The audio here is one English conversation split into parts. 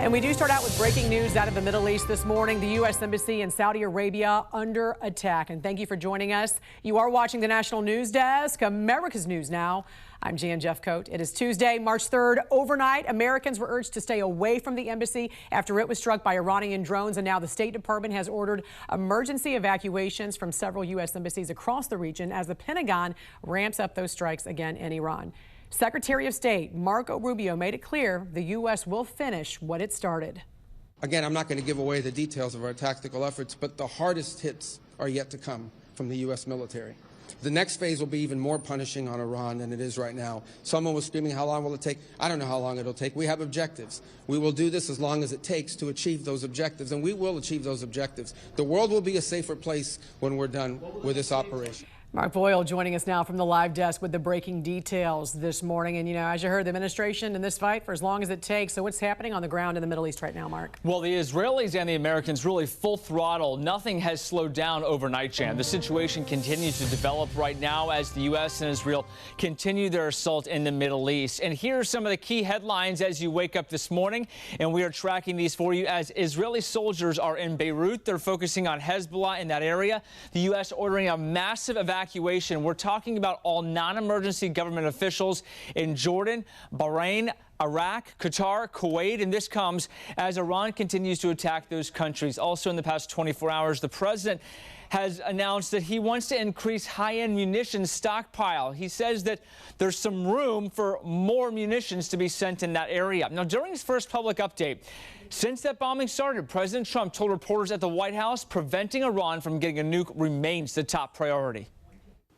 And we do start out with breaking news out of the Middle East this morning. The U.S. Embassy in Saudi Arabia under attack. And thank you for joining us. You are watching the National News Desk, America's News Now. I'm Jan Jeffcoat. It is Tuesday, March 3rd. Overnight, Americans were urged to stay away from the embassy after it was struck by Iranian drones. And now the State Department has ordered emergency evacuations from several U.S. embassies across the region as the Pentagon ramps up those strikes again in Iran. Secretary of State Marco Rubio made it clear the U.S. will finish what it started. Again, I'm not going to give away the details of our tactical efforts, but the hardest hits are yet to come from the U.S. military. The next phase will be even more punishing on Iran than it is right now. Someone was screaming, how long will it take? I don't know how long it'll take. We have objectives. We will do this as long as it takes to achieve those objectives, and we will achieve those objectives. The world will be a safer place when we're done with this operation. Mark Boyle joining us now from the live desk with the breaking details this morning. And, you know, as you heard, the administration in this fight for as long as it takes. So what's happening on the ground in the Middle East right now, Mark? Well, the Israelis and the Americans really full throttle. Nothing has slowed down overnight, Jan. The situation continues to develop right now as the U.S. and Israel continue their assault in the Middle East. And here are some of the key headlines as you wake up this morning. And we are tracking these for you as Israeli soldiers are in Beirut. They're focusing on Hezbollah in that area. The U.S. ordering a massive evacuation. We're talking about all non-emergency government officials in Jordan, Bahrain, Iraq, Qatar, Kuwait, and this comes as Iran continues to attack those countries. Also in the past 24 hours, the president has announced that he wants to increase high-end munitions stockpile. He says that there's some room for more munitions to be sent in that area. Now, during his first public update, since that bombing started, President Trump told reporters at the White House preventing Iran from getting a nuke remains the top priority.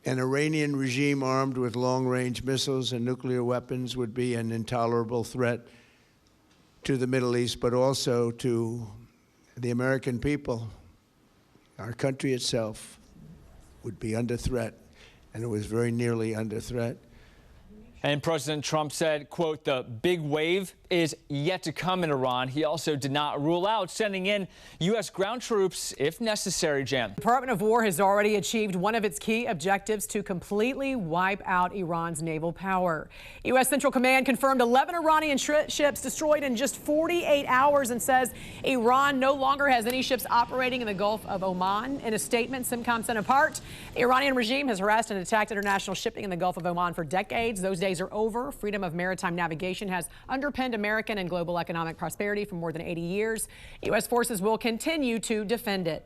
An Iranian regime armed with long-range missiles and nuclear weapons would be an intolerable threat to the Middle East, but also to the American people. Our country itself would be under threat, and it was very nearly under threat. And President Trump said, quote, the big wave is yet to come in Iran. He also did not rule out sending in U.S. ground troops if necessary, Jan. The Department of War has already achieved one of its key objectives to completely wipe out Iran's naval power. U.S. Central Command confirmed 11 Iranian ships destroyed in just 48 hours and says Iran no longer has any ships operating in the Gulf of Oman. In a statement, CENTCOM sent apart, the Iranian regime has harassed and attacked international shipping in the Gulf of Oman for decades. Those days are over. Freedom of maritime navigation has underpinned American and global economic prosperity for more than 80 years. U.S. forces will continue to defend it.